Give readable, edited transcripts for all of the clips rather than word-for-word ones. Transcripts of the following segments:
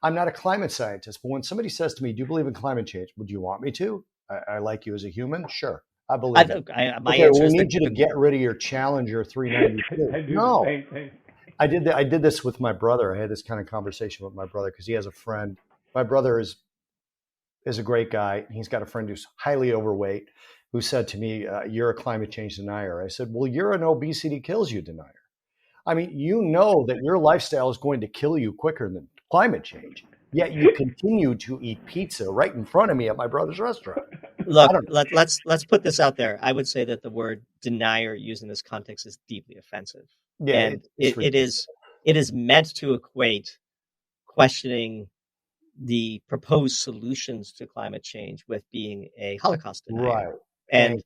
I'm not a climate scientist, but when somebody says to me, do you believe in climate change? Would you want me to? I like you as a human. Sure. I believe it. My Okay, answer we is need you to get rid of your Challenger 392. I do No. the same thing. I did this with my brother. I had this kind of conversation with my brother because he has a friend. My brother is a great guy. He's got a friend who's highly overweight who said to me, you're a climate change denier. I said, well, you're an obesity kills you denier. I mean, you know that your lifestyle is going to kill you quicker than climate change, yet you continue to eat pizza right in front of me at my brother's restaurant. Look, let's put this out there. I would say that the word denier used in this context is deeply offensive. Yeah, and it is meant to equate questioning the proposed solutions to climate change with being a Holocaust denier. Right.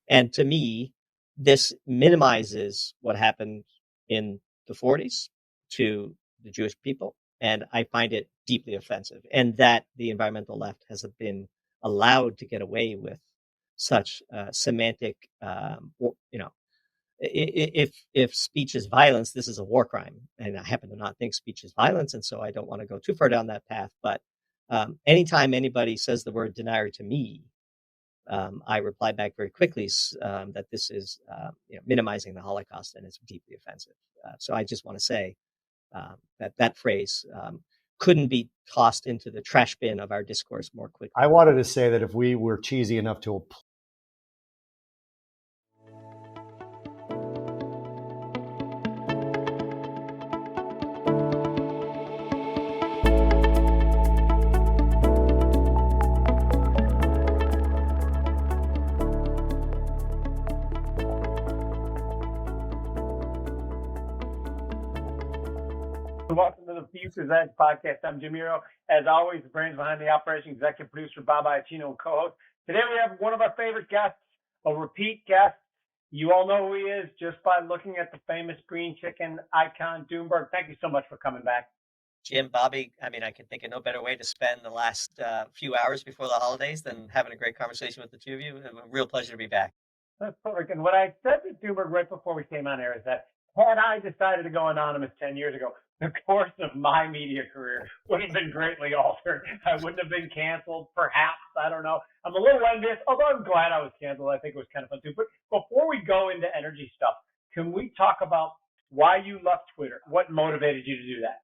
And to me, this minimizes what happened in the 40s to the Jewish people. And I find it deeply offensive. And that the environmental left has been allowed to get away with such semantic, if speech is violence, this is a war crime. And I happen to not think speech is violence. And so I don't want to go too far down that path. But anytime anybody says the word denier to me, I reply back very quickly that this is minimizing the Holocaust, and it's deeply offensive. So I just want to say that phrase couldn't be tossed into the trash bin of our discourse more quickly. I wanted to say that if we were cheesy enough to Welcome to the Futures Edge podcast. I'm Jim Miro. As always, the brains behind the operation, executive producer Bob Iacchino, and co-host. Today we have one of our favorite guests, a repeat guest. You all know who he is just by looking at the famous green chicken icon, Doomberg. Thank you so much for coming back. Jim, Bobby, I mean, I can think of no better way to spend the last few hours before the holidays than having a great conversation with the two of you. A real pleasure to be back. That's perfect. And what I said to Doomberg right before we came on air is that had I decided to go anonymous 10 years ago, the course of my media career would have been greatly altered. I wouldn't have been canceled, perhaps. I don't know. I'm a little envious, although I'm glad I was canceled. I think it was kind of fun too. But before we go into energy stuff, can we talk about why you left Twitter? What motivated you to do that?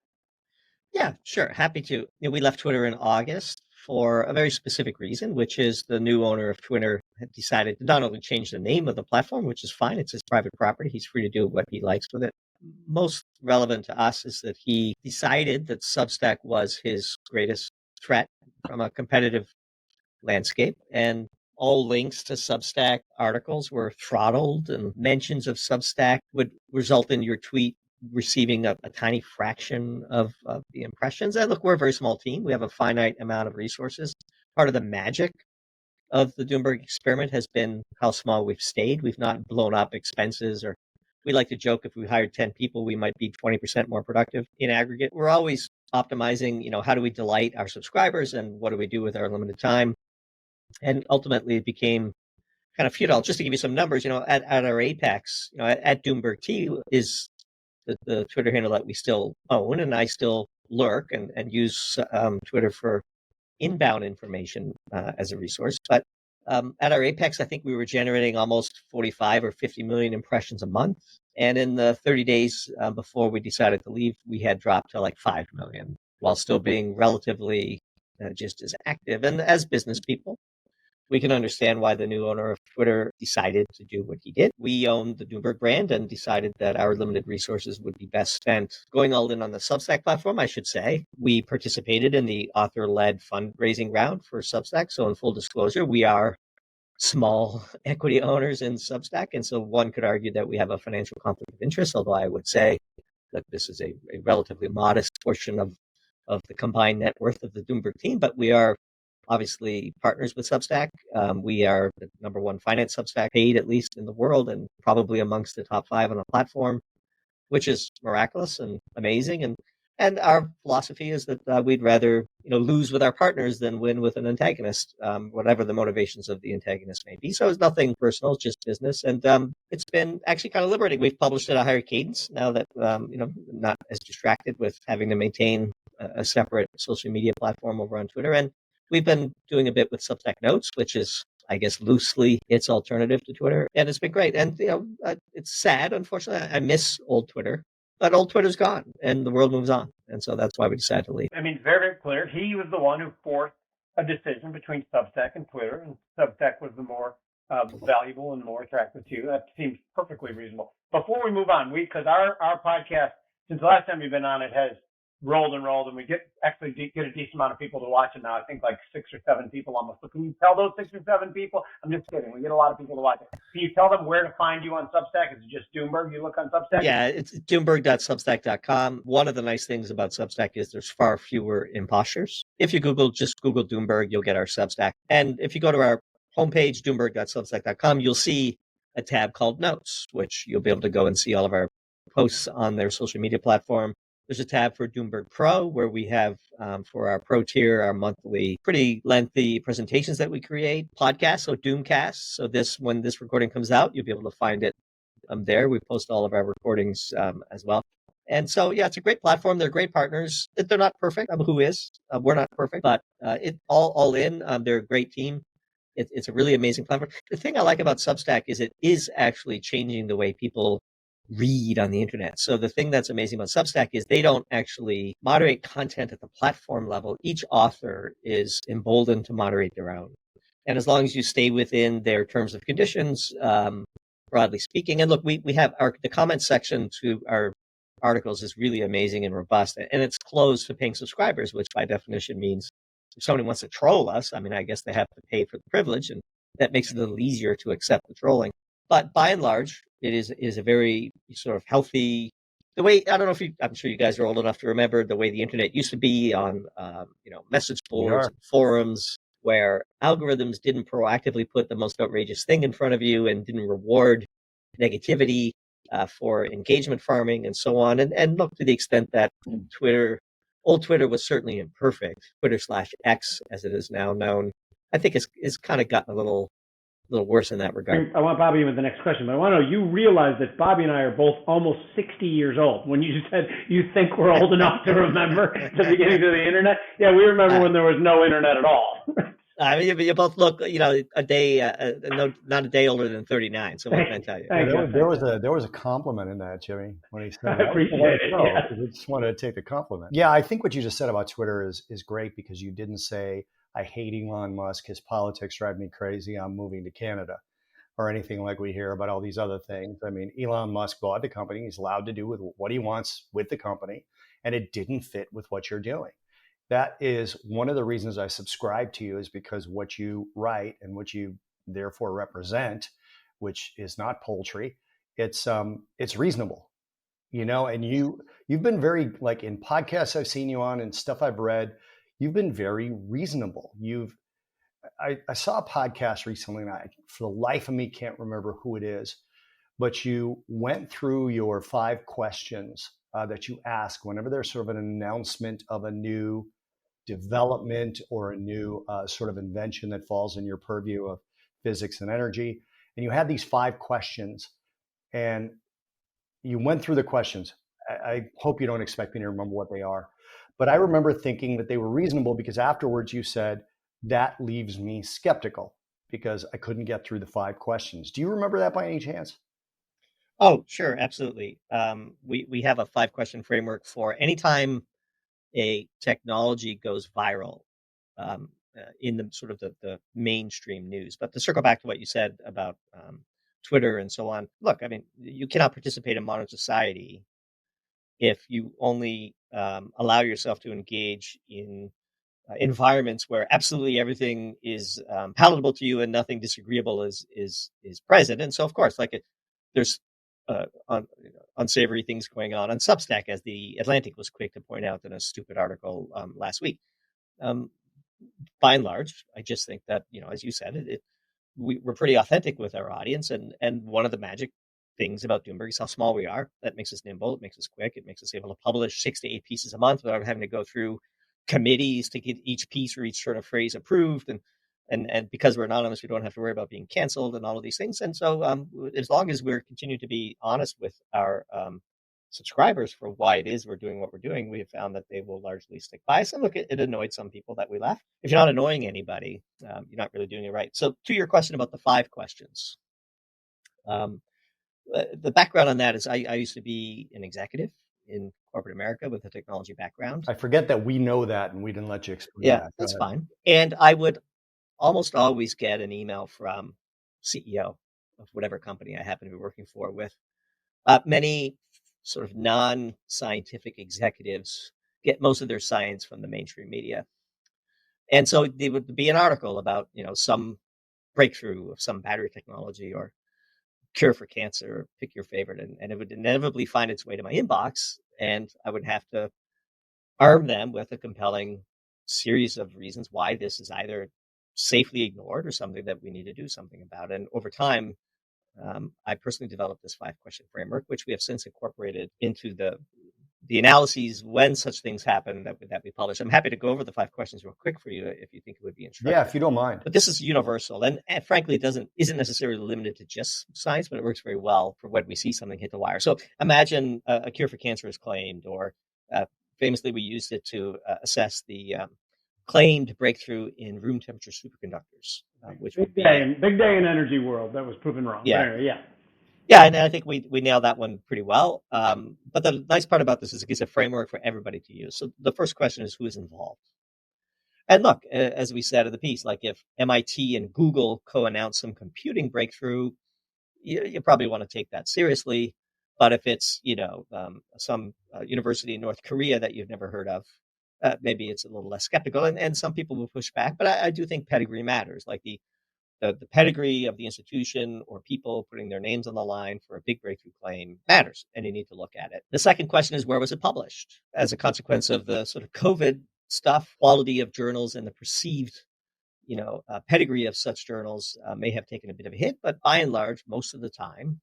Yeah, sure. Happy to. We left Twitter in August for a very specific reason, which is the new owner of Twitter had decided to not only change the name of the platform, which is fine. It's his private property. He's free to do what he likes with it. Most relevant to us is that he decided that Substack was his greatest threat from a competitive landscape, and all links to Substack articles were throttled, and mentions of Substack would result in your tweet receiving a tiny fraction of the impressions. And look, we're a very small team. We have a finite amount of resources. Part of the magic of the Doomberg experiment has been how small we've stayed. We've not blown up expenses, or we like to joke if we hired 10 people, we might be 20% more productive in aggregate. We're always optimizing, how do we delight our subscribers and what do we do with our limited time? And ultimately it became kind of futile. Just to give you some numbers, at our apex, at Doomberg T is the Twitter handle that we still own, and I still lurk and use Twitter for inbound information as a resource. But at our apex, I think we were generating almost 45 or 50 million impressions a month. And in the 30 days before we decided to leave, we had dropped to like 5 million while still being relatively just as active. And as business people, we can understand why the new owner of Twitter decided to do what he did. We owned the Doomberg brand and decided that our limited resources would be best spent going all in on the Substack platform, I should say. We participated in the author-led fundraising round for Substack. So in full disclosure, we are small equity owners in Substack. And so one could argue that we have a financial conflict of interest, although I would say that this is a relatively modest portion of the combined net worth of the Doomberg team. But we are obviously partners with Substack. We are the number one finance Substack paid, at least in the world, and probably amongst the top 5 on the platform, which is miraculous and amazing. And our philosophy is that we'd rather lose with our partners than win with an antagonist, whatever the motivations of the antagonist may be. So it's nothing personal, it's just business. And it's been actually kind of liberating. We've published at a higher cadence now that, not as distracted with having to maintain a separate social media platform over on Twitter. And we've been doing a bit with Substack Notes, which is, I guess, loosely its alternative to Twitter. And it's been great. And, it's sad, unfortunately. I miss old Twitter, but old Twitter's gone and the world moves on. And so that's why we decided to leave. I mean, very, very clear. He was the one who forced a decision between Substack and Twitter, and Substack was the more valuable and more attractive to you. That seems perfectly reasonable. Before we move on, because our podcast, since the last time you've been on it, has rolled and rolled, and we get a decent amount of people to watch it now. I think like 6 or 7 people almost. So can you tell those 6 or 7 people? I'm just kidding. We get a lot of people to watch it. Can you tell them where to find you on Substack? Is it just Doomberg you look on Substack? Yeah, it's doomberg.substack.com. One of the nice things about Substack is there's far fewer imposters. If you just Google Doomberg, you'll get our Substack. And if you go to our homepage, doomberg.substack.com, you'll see a tab called Notes, which you'll be able to go and see all of our posts on their social media platform. There's a tab for Doomberg Pro, where we have, for our Pro tier, our monthly, pretty lengthy presentations that we create, podcasts, so Doomcasts. So when this recording comes out, you'll be able to find it there. We post all of our recordings as well. And so, yeah, it's a great platform. They're great partners. They're not perfect. Who is? We're not perfect, but it all in. They're a great team. It's a really amazing platform. The thing I like about Substack is it is actually changing the way people read on the internet. So the thing that's amazing about Substack is they don't actually moderate content at the platform level. Each author is emboldened to moderate their own. And as long as you stay within their terms of conditions, broadly speaking, and look, we have the comment section to our articles is really amazing and robust, and it's closed to paying subscribers, which by definition means if somebody wants to troll us, I mean, I guess they have to pay for the privilege, and that makes it a little easier to accept the trolling. But by and large, it is a very sort of healthy, the way, I don't know if I'm sure you guys are old enough to remember the way the internet used to be on, message boards and forums, where algorithms didn't proactively put the most outrageous thing in front of you and didn't reward negativity for engagement farming and so on. And look, to the extent that old Twitter was certainly imperfect, Twitter/X, as it is now known, I think it's kind of gotten a little worse in that regard. I want Bobby with the next question, but I want to know, you realize that Bobby and I are both almost 60 years old. When you said you think we're old enough to remember the beginning of the internet, yeah, we remember when there was no internet at all. I mean, you both look, a day, not a day older than 39. So what can I tell you? There was a compliment in that, Jimmy, when he said that. I appreciate it. Yeah. I just wanted to take the compliment. Yeah, I think what you just said about Twitter is great, because you didn't say, I hate Elon Musk, his politics drive me crazy, I'm moving to Canada, or anything like we hear about all these other things. I mean, Elon Musk bought the company. He's allowed to do with what he wants with the company, and it didn't fit with what you're doing. That is one of the reasons I subscribe to you, is because what you write and what you therefore represent, which is not poultry, it's reasonable, and you've been very, like in podcasts I've seen you on and stuff I've read, you've been very reasonable. I saw a podcast recently, and I, for the life of me, can't remember who it is, but you went through your 5 questions that you ask whenever there's sort of an announcement of a new development or a new sort of invention that falls in your purview of physics and energy. And you had these 5 questions, and you went through the questions. I hope you don't expect me to remember what they are, but I remember thinking that they were reasonable, because afterwards you said, that leaves me skeptical because I couldn't get through the 5 questions. Do you remember that by any chance? Oh, sure. Absolutely. We have a 5-question framework for anytime a technology goes viral in the sort of the mainstream news. But to circle back to what you said about Twitter and so on, look, I mean, you cannot participate in modern society if you only allow yourself to engage in environments where absolutely everything is palatable to you and nothing disagreeable is present. And so, of course, there's unsavory things going on Substack, as the Atlantic was quick to point out in a stupid article last week. By and large, I just think that, as you said, we're pretty authentic with our audience, and one of the magic things about Doomberg is how small we are. That makes us nimble. It makes us quick. It makes us able to publish 6 to 8 pieces a month without having to go through committees to get each piece or each sort of phrase approved. And because we're anonymous, we don't have to worry about being canceled and all of these things. And so as long as we're continue to be honest with our subscribers for why it is we're doing what we're doing, we have found that they will largely stick by us. And look, it annoyed some people that we left. If you're not annoying anybody, you're not really doing it right. So to your question about the 5 questions, the background on that is I used to be an executive in corporate America with a technology background. I forget that we know that and we didn't let you explain Yeah, that. that's fine. And I would almost always get an email from CEO of whatever company I happen to be working for with many sort of non-scientific executives get most of their science from the mainstream media. And so there would be an article about, some breakthrough of some battery technology or cure for cancer, pick your favorite, and it would inevitably find its way to my inbox, and I would have to arm them with a compelling series of reasons why this is either safely ignored or something that we need to do something about. And over time, I personally developed this 5-question framework, which we have since incorporated into the analyses when such things happen that we publish. I'm happy to go over the 5 questions real quick for you if you think it would be instructive. Yeah, if you don't mind. But this is universal, and frankly, isn't necessarily limited to just science, but it works very well for when we see something hit the wire. So imagine a cure for cancer is claimed, or famously we used it to assess the claimed breakthrough in room temperature superconductors, which big day in energy world that was proven wrong. Yeah. But anyway, yeah. Yeah, and I think we nailed that one pretty well. But the nice part about this is it gives a framework for everybody to use. So the first question is, who is involved? And look, as we said in the piece, like if MIT and Google co-announce some computing breakthrough, you probably want to take that seriously. But if it's, some university in North Korea that you've never heard of, maybe it's a little less skeptical. And some people will push back. But I do think pedigree matters, like the pedigree of the institution or people putting their names on the line for a big breakthrough claim matters, and you need to look at it. The second question is, where was it published? As a consequence of the sort of COVID stuff, quality of journals and the perceived, pedigree of such journals may have taken a bit of a hit, but by and large, most of the time,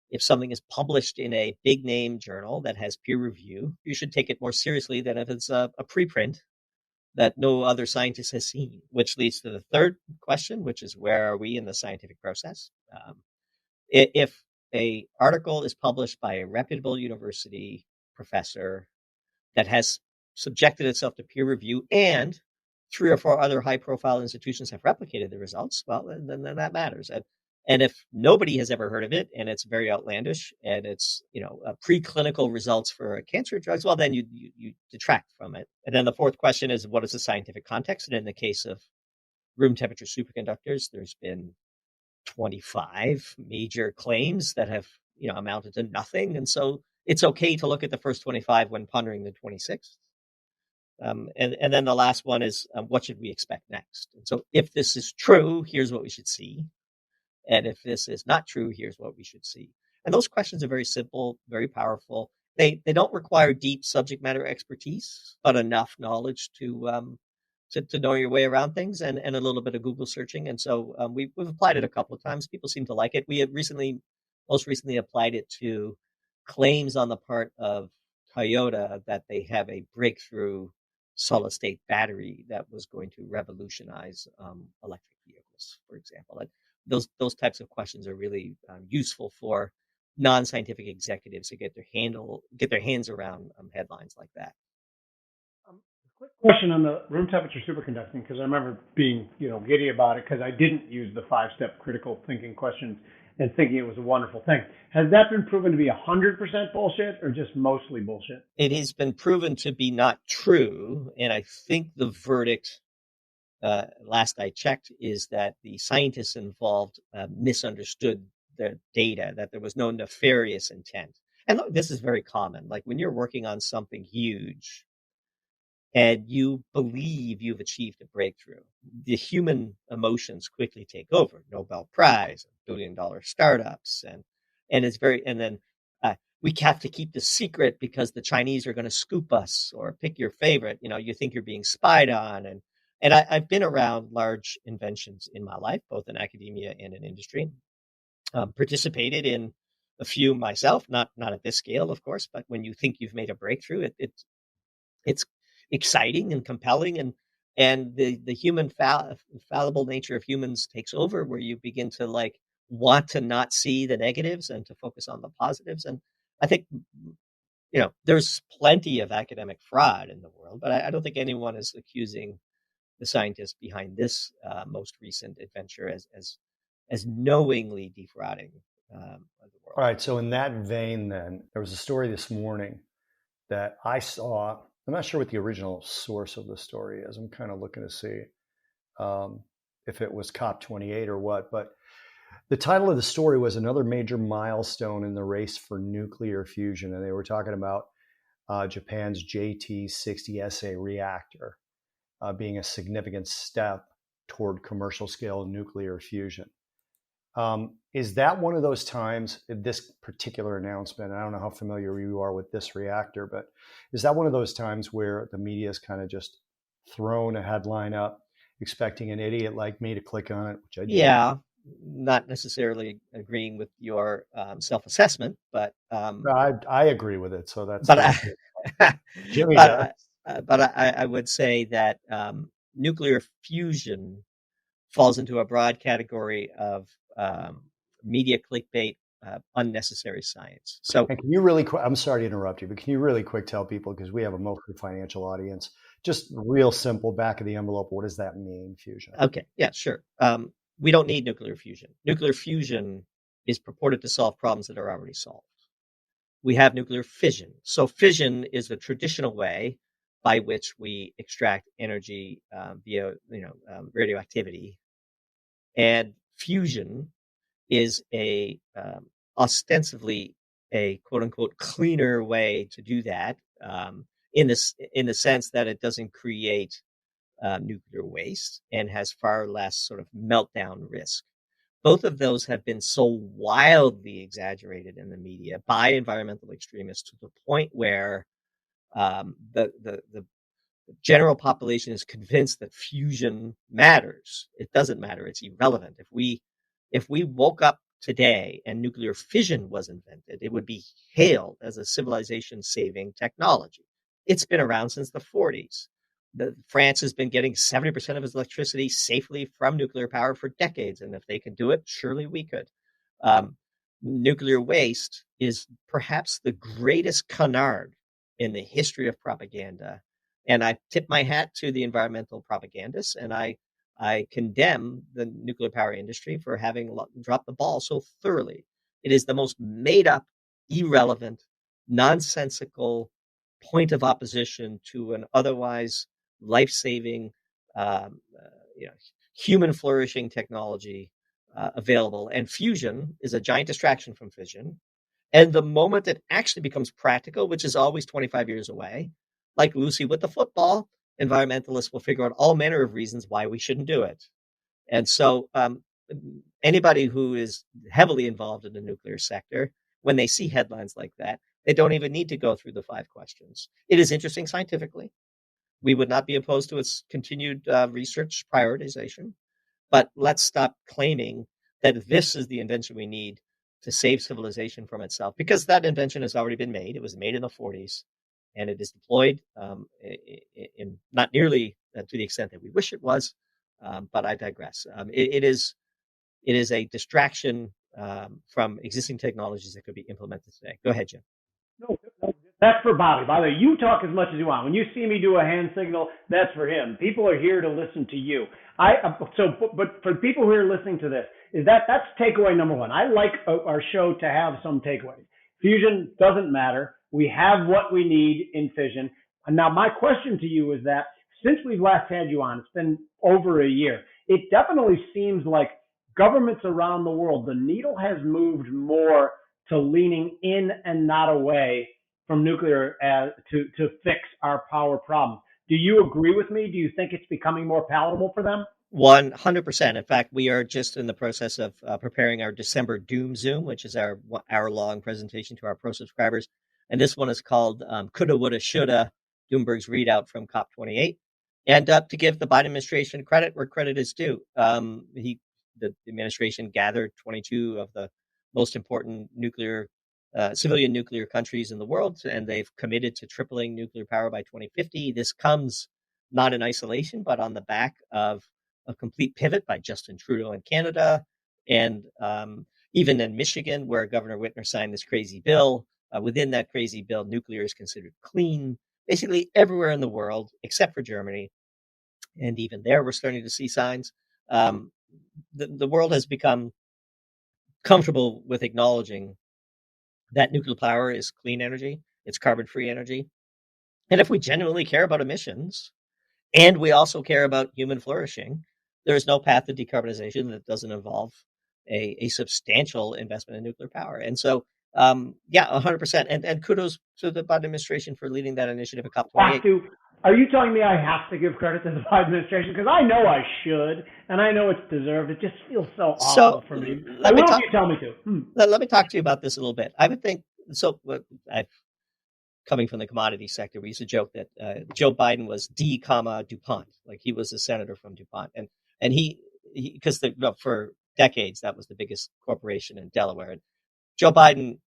if something is published in a big name journal that has peer review, you should take it more seriously than if it's a preprint that no other scientist has seen, which leads to the third question, which is, where are we in the scientific process? If a article is published by a reputable university professor that has subjected itself to peer review and 3 or 4 other high-profile institutions have replicated the results, well, then that matters. And if nobody has ever heard of it and it's very outlandish and it's, preclinical results for cancer drugs, well, then you detract from it. And then the fourth question is, what is the scientific context? And in the case of room temperature superconductors, there's been 25 major claims that have, amounted to nothing. And so it's okay to look at the first 25 when pondering the 26th. And then the last one is, what should we expect next? And so if this is true, here's what we should see. And if this is not true, here's what we should see. And those questions are very simple, very powerful. They don't require deep subject matter expertise, but enough knowledge to know your way around things and a little bit of Google searching. And so we've applied it a couple of times. People seem to like it. We have most recently applied it to claims on the part of Toyota that they have a breakthrough solid state battery that was going to revolutionize electric vehicles, for example. Like those types of questions are really useful for non-scientific executives to get their hands around headlines like that. Quick question on the room temperature superconducting, because I remember being giddy about it because I didn't use the 5-step critical thinking questions and thinking it was a wonderful thing. Has that been proven to be 100% bullshit or just mostly bullshit? It has been proven to be not true, and I think the verdict, last I checked, is that the scientists involved misunderstood the data, that there was no nefarious intent. And look, this is very common. Like when you're working on something huge and you believe you've achieved a breakthrough, the human emotions quickly take over. Nobel Prize, billion-dollar startups, and then we have to keep the secret because the Chinese are going to scoop us, or pick your favorite. You think you're being spied on, and I've been around large inventions in my life, both in academia and in industry. Participated in a few myself, not at this scale, of course, but when you think you've made a breakthrough, it's exciting and compelling, and the human fallible nature of humans takes over, where you begin to want to not see the negatives and to focus on the positives. And I think there's plenty of academic fraud in the world, but I don't think anyone is accusing the scientists behind this most recent adventure as knowingly defrauding the world. All right. So in that vein, then there was a story this morning that I saw. I'm not sure what the original source of the story is. I'm kind of looking to see if it was COP28 or what. But the title of the story was "Another Major Milestone in the Race for Nuclear Fusion," and they were talking about Japan's JT60SA reactor being a significant step toward commercial scale nuclear fusion. Is that one of those times, this particular announcement, I don't know how familiar you are with this reactor, but is that one of those times where the media is kind of just thrown a headline up, expecting an idiot like me to click on it, which I did? Yeah, not necessarily agreeing with your self-assessment, but I agree with it. So that's. But Jimmy does. But I would say that nuclear fusion falls into a broad category of media clickbait, unnecessary science. So, and can you really quick, I'm sorry to interrupt you, but can you really quick tell people, because we have a mostly financial audience, just real simple back of the envelope, what does that mean, fusion? Okay, yeah, sure. We don't need nuclear fusion. Nuclear fusion is purported to solve problems that are already solved. We have nuclear fission. So fission is the traditional way by which we extract energy via radioactivity, and fusion is a ostensibly a quote unquote cleaner way to do that, in the sense that it doesn't create nuclear waste and has far less sort of meltdown risk. Both of those have been so wildly exaggerated in the media by environmental extremists to the point where the general population is convinced that fusion matters. It doesn't matter. It's irrelevant. If we woke up today and nuclear fission was invented, it would be hailed as a civilization-saving technology. It's been around since the 40s. France has been getting 70% of its electricity safely from nuclear power for decades, and if they can do it, surely we could. Nuclear waste is perhaps the greatest canard in the history of propaganda, and I tip my hat to the environmental propagandists, and I condemn the nuclear power industry for having dropped the ball so thoroughly. It is the most made-up, irrelevant, nonsensical point of opposition to an otherwise life-saving, human flourishing technology available. And fusion is a giant distraction from fission. And the moment it actually becomes practical, which is always 25 years away, like Lucy with the football, environmentalists will figure out all manner of reasons why we shouldn't do it. And so anybody who is heavily involved in the nuclear sector, when they see headlines like that, they don't even need to go through the 5 questions. It is interesting scientifically. We would not be opposed to its continued research prioritization, but let's stop claiming that this is the invention we need to save civilization from itself, because that invention has already been made. It was made in the 40s, and it is deployed in not nearly to the extent that we wish it was, but I digress. It is a distraction from existing technologies that could be implemented today. Go ahead, Jim. No, that's for Bobby. By the way, you talk as much as you want. When you see me do a hand signal, that's for him. People are here to listen to you. But for people who are listening to this, that's takeaway number one. I like our show to have some takeaways. Fusion doesn't matter. We have what we need in fission. And now my question to you is that since we've last had you on, it's been over a year. It definitely seems like governments around the world, the needle has moved more to leaning in and not away from nuclear to fix our power problem. Do you agree with me? Do you think it's becoming more palatable for them? 100%. In fact, we are just in the process of preparing our December Doom Zoom, which is our hour-long presentation to our pro subscribers. And this one is called Coulda, Woulda, Shoulda, Doomberg's readout from COP28. And to give the Biden administration credit where credit is due, the administration gathered 22 of the most important civilian nuclear countries in the world, and they've committed to tripling nuclear power by 2050. This comes not in isolation, but on the back of a complete pivot by Justin Trudeau in Canada, and even in Michigan, where Governor Whitmer signed this crazy bill Within that crazy bill, nuclear is considered clean, basically everywhere in the world except for Germany. And even there, we're starting to see signs. The world has become comfortable with acknowledging that nuclear power is clean energy, it's carbon-free energy. And if we genuinely care about emissions, and we also care about human flourishing, there is no path to decarbonization that doesn't involve a substantial investment in nuclear power. And so, 100%. And kudos to the Biden administration for leading that initiative at COP28. Are you telling me I have to give credit to the Biden administration? Because I know I should, and I know it's deserved. It just feels so awful for me. I will if you tell me to. Let me talk to you about this a little bit. I would think, coming from the commodity sector, we used to joke that Joe Biden was DuPont, like he was a senator from DuPont, and he because for decades that was the biggest corporation in Delaware. And Joe Biden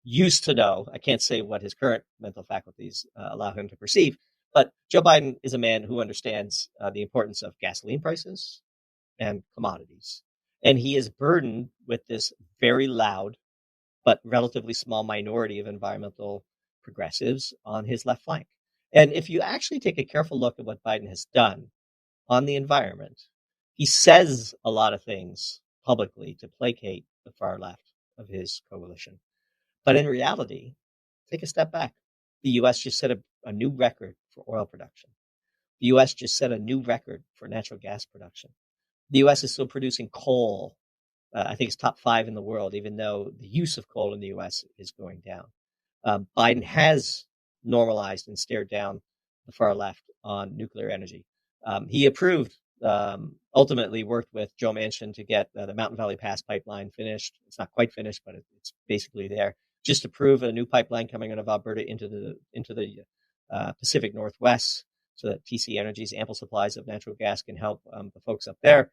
used to know, I can't say what his current mental faculties allow him to perceive, but Joe Biden is a man who understands the importance of gasoline prices and commodities, and he is burdened with this very loud but relatively small minority of environmental progressives on his left flank. And if you actually take a careful look at what Biden has done on the environment, he says a lot of things publicly to placate the far left of his coalition. But in reality, take a step back. The U.S. just set a new record for oil production. The U.S. just set a new record for natural gas production. The U.S. is still producing coal. I think it's top 5 in the world, even though the use of coal in the U.S. is going down. Biden has normalized and stared down the far left on nuclear energy. He approved, ultimately worked with Joe Manchin to get the Mountain Valley Pass pipeline finished. It's not quite finished, but it's basically there. Just approved a new pipeline coming out of Alberta into the Pacific Northwest, so that TC Energy's ample supplies of natural gas can help the folks up there.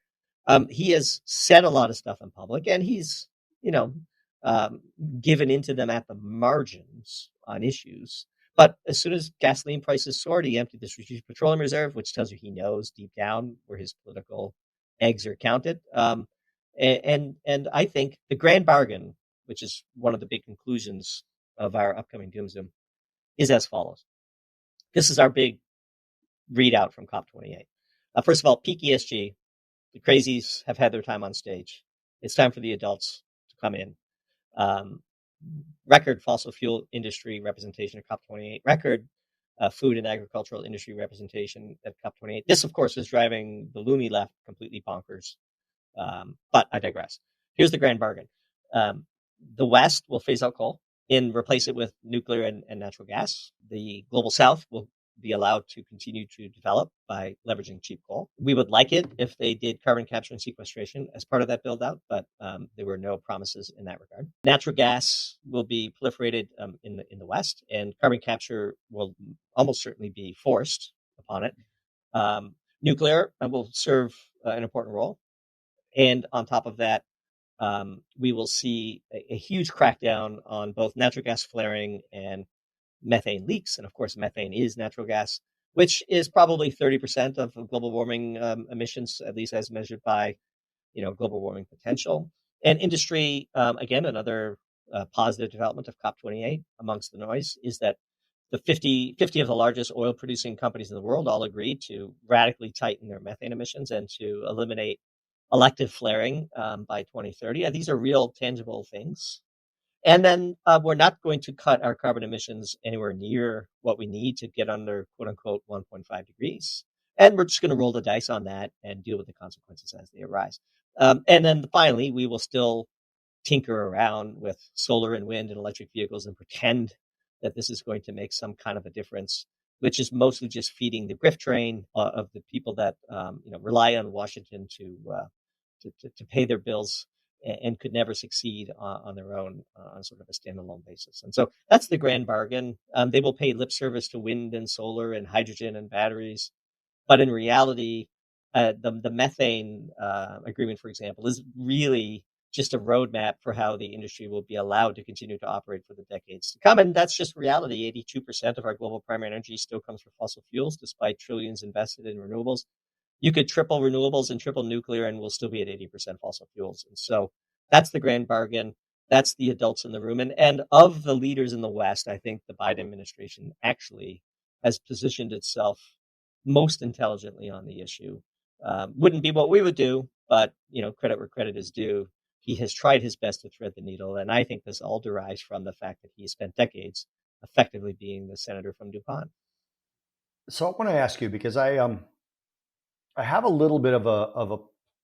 He has said a lot of stuff in public, and he's, given into them at the margins on issues. But as soon as gasoline prices soared, he emptied the Strategic Petroleum Reserve, which tells you he knows deep down where his political eggs are counted. And I think the grand bargain, which is one of the big conclusions of our upcoming Doom Zoom, is as follows. This is our big readout from COP28. First of all, peak ESG. The crazies have had their time on stage. It's time for the adults to come in. Record fossil fuel industry representation at COP28. Record food and agricultural industry representation at COP28. This, of course, is driving the loony left completely bonkers. But I digress. Here's the grand bargain. The West will phase out coal and replace it with nuclear and natural gas. The global South will be allowed to continue to develop by leveraging cheap coal. We would like it if they did carbon capture and sequestration as part of that build out, but there were no promises in that regard. Natural gas will be proliferated in the West, and carbon capture will almost certainly be forced upon it. Nuclear will serve an important role. And on top of that, we will see a huge crackdown on both natural gas flaring and methane leaks. And of course, methane is natural gas, which is probably 30% of global warming emissions, at least as measured by, global warming potential. And industry, again, another positive development of COP28 amongst the noise is that the 50 of the largest oil producing companies in the world all agreed to radically tighten their methane emissions and to eliminate elective flaring by 2030. These are real tangible things. And then we're not going to cut our carbon emissions anywhere near what we need to get under, quote unquote, 1.5 degrees. And we're just going to roll the dice on that and deal with the consequences as they arise. And then finally, we will still tinker around with solar and wind and electric vehicles and pretend that this is going to make some kind of a difference, which is mostly just feeding the grift train of the people that rely on Washington to pay their bills and could never succeed on their own on sort of a standalone basis. And so that's the grand bargain. They will pay lip service to wind and solar and hydrogen and batteries. But in reality, the methane agreement, for example, is really just a roadmap for how the industry will be allowed to continue to operate for the decades to come. And that's just reality. 82% of our global primary energy still comes from fossil fuels, despite trillions invested in renewables. You could triple renewables and triple nuclear, and we'll still be at 80% fossil fuels. And so that's the grand bargain. That's the adults in the room. And of the leaders in the West, I think the Biden administration actually has positioned itself most intelligently on the issue. Wouldn't be what we would do, but credit where credit is due. He has tried his best to thread the needle, and I think this all derives from the fact that he has spent decades effectively being the senator from DuPont. So I want to ask you, because I have a little bit of a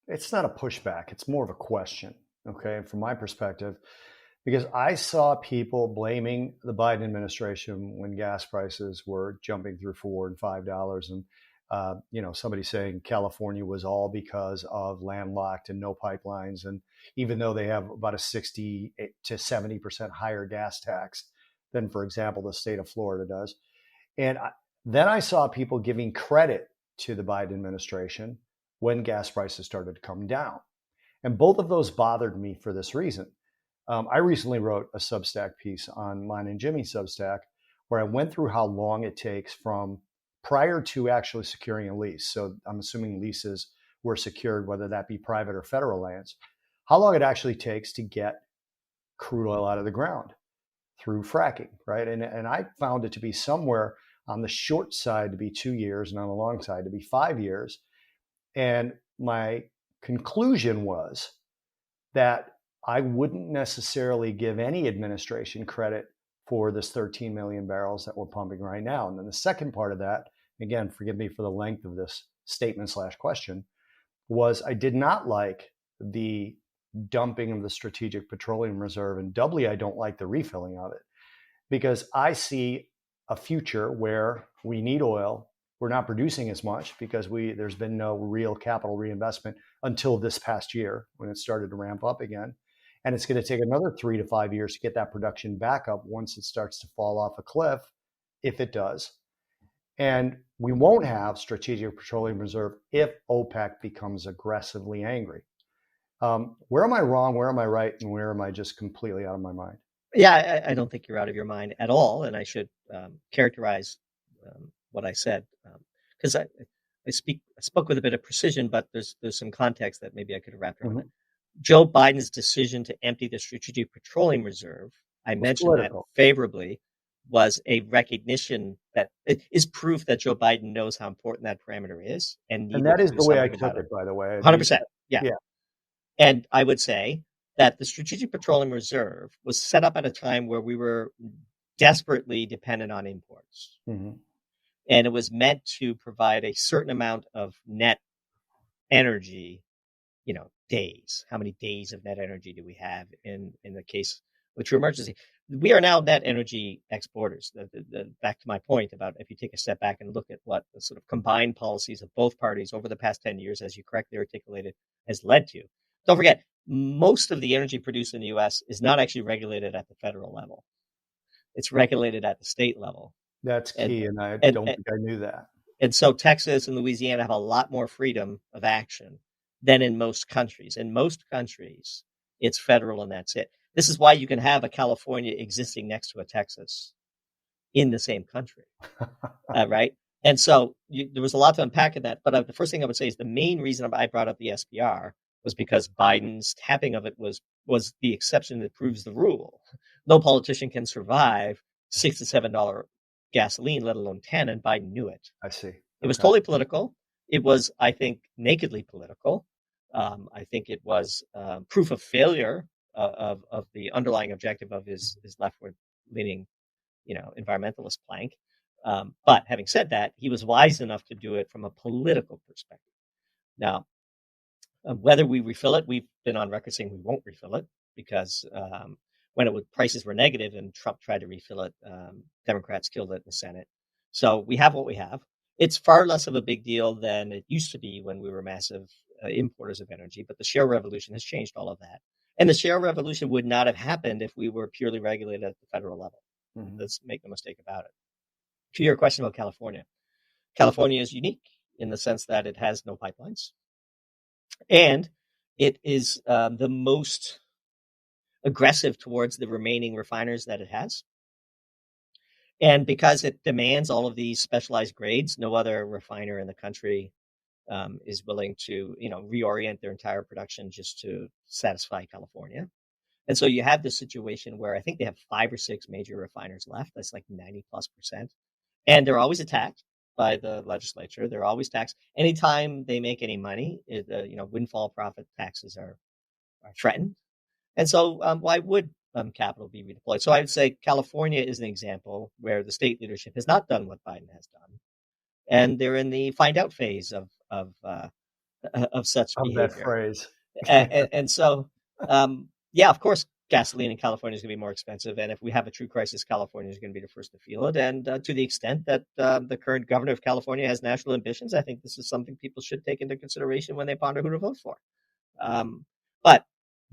it's not a pushback, it's more of a question, okay, from my perspective, because I saw people blaming the Biden administration when gas prices were jumping through $4 and $5, and somebody saying California was all because of landlocked and no pipelines, and even though they have about a 60 to 70% higher gas tax than, for example, the state of Florida does, and then I saw people giving credit to the Biden administration when gas prices started to come down. And both of those bothered me for this reason. I recently wrote a Substack piece on mine and Jimmy's Substack where I went through how long it takes from prior to actually securing a lease. So I'm assuming leases were secured, whether that be private or federal lands, how long it actually takes to get crude oil out of the ground through fracking, right? And I found it to be somewhere on the short side to be 2 years and on the long side to be 5 years. And my conclusion was that I wouldn't necessarily give any administration credit for this 13 million barrels that we're pumping right now. And then the second part of that, again, forgive me for the length of this statement / question, was I did not like the dumping of the Strategic Petroleum Reserve, and doubly I don't like the refilling of it, because I see a future where we need oil. We're not producing as much because there's been no real capital reinvestment until this past year when it started to ramp up again. And it's going to take another 3 to 5 years to get that production back up once it starts to fall off a cliff, if it does. And we won't have Strategic Petroleum Reserve if OPEC becomes aggressively angry. Where am I wrong? Where am I right? And where am I just completely out of my mind? Yeah, I don't think you're out of your mind at all. And I should characterize what I said, because I spoke with a bit of precision, but there's some context that maybe I could have wrapped around it. Joe Biden's decision to empty the Strategic Petroleum Reserve, I mentioned that favorably, was a recognition that it is proof that Joe Biden knows how important that parameter is. And that is the way I took it, by the way. 100%. Yeah. And I would say that the Strategic Petroleum Reserve was set up at a time where we were desperately dependent on imports. Mm-hmm. And it was meant to provide a certain amount of net energy, days. How many days of net energy do we have in the case with true emergency? We are now net energy exporters. Back to my point about if you take a step back and look at what the sort of combined policies of both parties over the past 10 years, as you correctly articulated, has led to. Don't forget, most of the energy produced in the U.S. is not actually regulated at the federal level. It's regulated at the state level. That's key, and I don't think I knew that. And so Texas and Louisiana have a lot more freedom of action than in most countries. In most countries, it's federal and that's it. This is why you can have a California existing next to a Texas in the same country, right? And so there was a lot to unpack in that. But the first thing I would say is the main reason I brought up the SPR was because Biden's tapping of it was the exception that proves the rule. No politician can survive $6 to $7 gasoline, let alone 10, and Biden knew it. I see. It was totally political. It was, I think, nakedly political. I think it was proof of failure of the underlying objective of his leftward-leaning, environmentalist plank. But having said that, he was wise enough to do it from a political perspective. Now, whether we refill it, we've been on record saying we won't refill it because when prices were negative and Trump tried to refill it, Democrats killed it in the Senate. So we have what we have. It's far less of a big deal than it used to be when we were massive importers of energy, but the shale revolution has changed all of that. And the shale revolution would not have happened if we were purely regulated at the federal level. Mm-hmm. Let's make no mistake about it. To your question about California, California is unique in the sense that it has no pipelines. And it is the most aggressive towards the remaining refiners that it has. And because it demands all of these specialized grades, no other refiner in the country is willing to, reorient their entire production just to satisfy California. And so you have this situation where I think they have 5 or 6 major refiners left. That's like 90+%. And they're always attacked by the legislature. They're always taxed. Anytime they make any money, windfall profit taxes are threatened. And so why would capital be redeployed? So I would say California is an example where the state leadership has not done what Biden has done. And they're in the find out phase of such behavior. That phrase. and so, of course, gasoline in California is going to be more expensive. And if we have a true crisis, California is going to be the first to feel it. And to the extent that the current governor of California has national ambitions, I think this is something people should take into consideration when they ponder who to vote for. But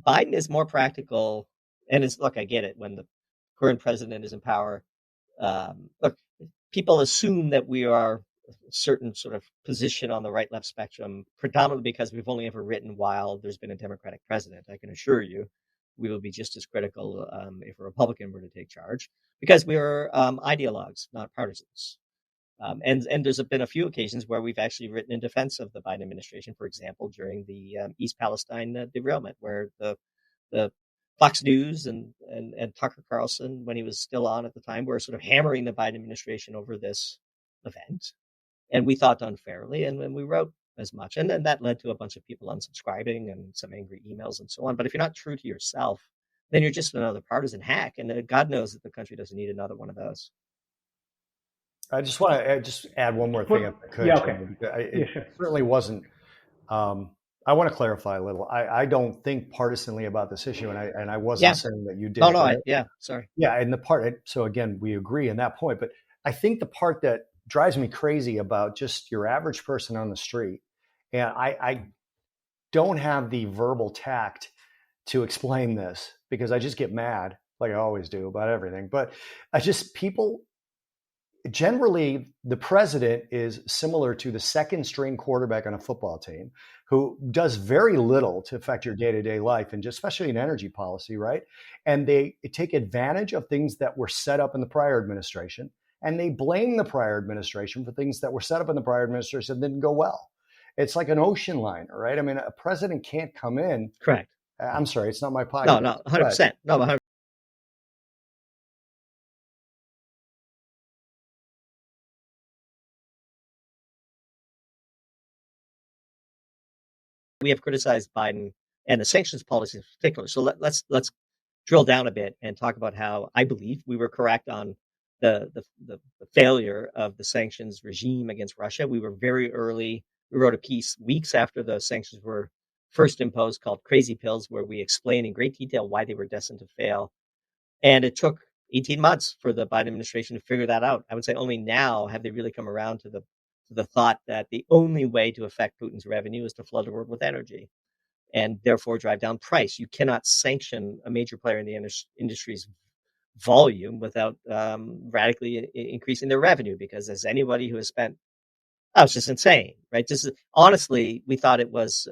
Biden is more practical. And I get it. When the current president is in power, people assume that we are a certain sort of position on the right-left spectrum, predominantly because we've only ever written while there's been a Democratic president. I can assure you we will be just as critical if a Republican were to take charge, because we are ideologues, not partisans. And there's been a few occasions where we've actually written in defense of the Biden administration, for example, during the East Palestine derailment, where the Fox News and Tucker Carlson, when he was still on at the time, were sort of hammering the Biden administration over this event. And we thought unfairly, and we wrote as much. And then that led to a bunch of people unsubscribing and some angry emails and so on. But if you're not true to yourself, then you're just another partisan hack. And God knows that the country doesn't need another one of those. I just want to add one more thing if I could. Yeah, okay. It certainly wasn't. I want to clarify a little. I don't think partisanly about this issue, and I wasn't saying that you did. No, right? Sorry. Yeah, and the part. So again, we agree on that point. But I think the part that drives me crazy about just your average person on the street, and I don't have the verbal tact to explain this because I just get mad, like I always do, about everything. But people. Generally, the president is similar to the second string quarterback on a football team who does very little to affect your day-to-day life, and just especially in energy policy, right? And they take advantage of things that were set up in the prior administration, and they blame the prior administration for things that were set up in the prior administration that didn't go well. It's like an ocean liner, right? I mean, a president can't come in. Correct. I'm sorry, it's not my podcast. No, 100%. No, 100%. We have criticized Biden and the sanctions policy in particular. So let's drill down a bit and talk about how I believe we were correct on the failure of the sanctions regime against Russia. We were very early. We wrote a piece weeks after the sanctions were first imposed called Crazy Pills, where we explain in great detail why they were destined to fail. And it took 18 months for the Biden administration to figure that out. I would say only now have they really come around to the thought that the only way to affect Putin's revenue is to flood the world with energy and therefore drive down price. You cannot sanction a major player in the industry's volume without radically increasing their revenue, because as anybody who has spent, it's just insane, right? Honestly, we thought it was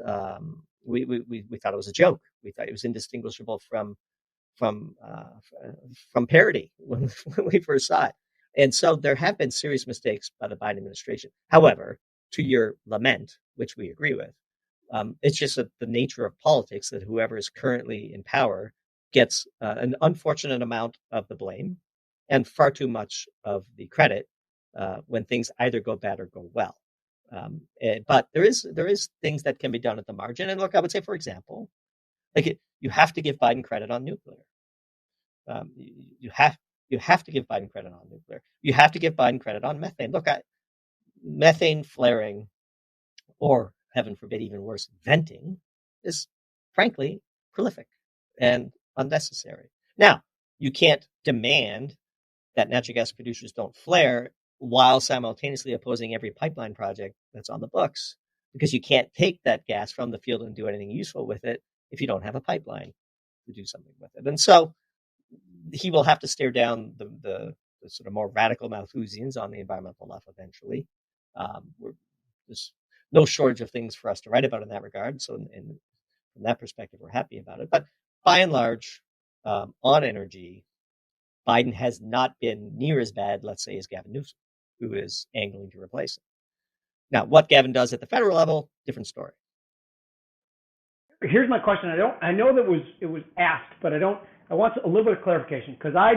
we thought it was a joke. We thought it was indistinguishable from parody when we first saw it. And so there have been serious mistakes by the Biden administration. However, to your lament, which we agree with, it's just the nature of politics that whoever is currently in power gets an unfortunate amount of the blame and far too much of the credit when things either go bad or go well. But there is things that can be done at the margin. And look, I would say, for example, you have to give Biden credit on nuclear. You have to give Biden credit on nuclear. You have to give Biden credit on methane. Look, methane flaring, or heaven forbid, even worse, venting, is frankly prolific and unnecessary. Now, you can't demand that natural gas producers don't flare while simultaneously opposing every pipeline project that's on the books, because you can't take that gas from the field and do anything useful with it if you don't have a pipeline to do something with it. And so he will have to stare down the sort of more radical Malthusians on the environmental left eventually. There's no shortage of things for us to write about in that regard. So from that perspective, we're happy about it. But by and large, on energy, Biden has not been near as bad, let's say, as Gavin Newsom, who is angling to replace him. Now, what Gavin does at the federal level, different story. here's my question. I know that it was asked, but I want a little bit of clarification because I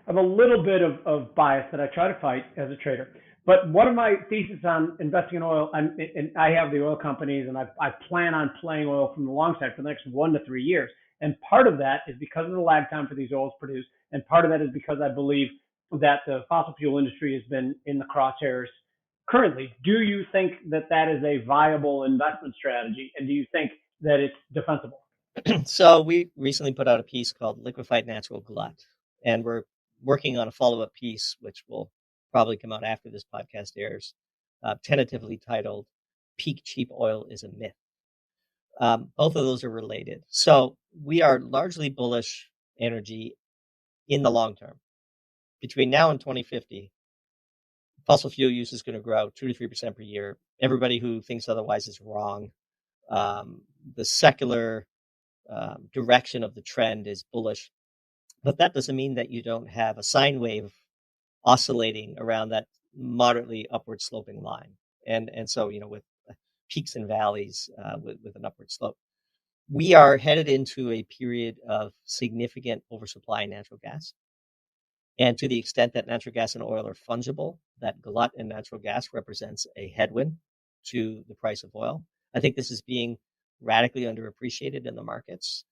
have a little bit of bias that I try to fight as a trader. But one of my theses on investing in oil, and I have the oil companies, and I plan on playing oil from the long side for the next 1 to 3 years. And part of that is because of the lag time for these oils produced, and part of that is because I believe that the fossil fuel industry has been in the crosshairs currently. Do you think that is a viable investment strategy, and do you think that it's defensible? So we recently put out a piece called Liquefied Natural Glut, and we're working on a follow-up piece, which will probably come out after this podcast airs, tentatively titled Peak Cheap Oil is a Myth. Both of those are related. So we are largely bullish energy in the long term. Between now and 2050, fossil fuel use is going to grow 2 to 3% per year. Everybody who thinks otherwise is wrong. The secular direction of the trend is bullish, but that doesn't mean that you don't have a sine wave oscillating around that moderately upward sloping line. And so, with peaks and valleys with an upward slope. We are headed into a period of significant oversupply in natural gas. And to the extent that natural gas and oil are fungible, that glut in natural gas represents a headwind to the price of oil. I think this is being radically underappreciated in the markets.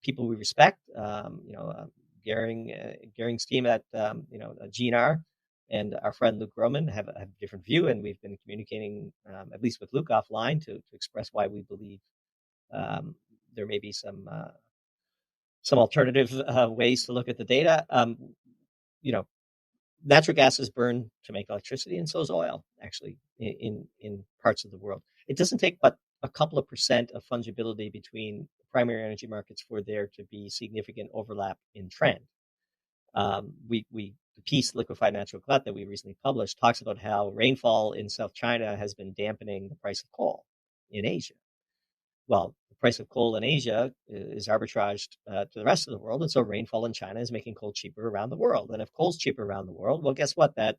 People we respect, Gering's team at GNR and our friend Luke Groman have a different view, and we've been communicating, at least with Luke offline, to express why we believe there may be some alternative ways to look at the data. Natural gas is burned to make electricity, and so is oil, actually, in parts of the world. It doesn't take but a couple of percent of fungibility between primary energy markets for there to be significant overlap in trend. The piece Liquefied Natural Glut that we recently published talks about how rainfall in South China has been dampening the price of coal in Asia. Well, the price of coal in Asia is arbitraged to the rest of the world, and so rainfall in China is making coal cheaper around the world. And if coal's cheaper around the world, well, guess what? That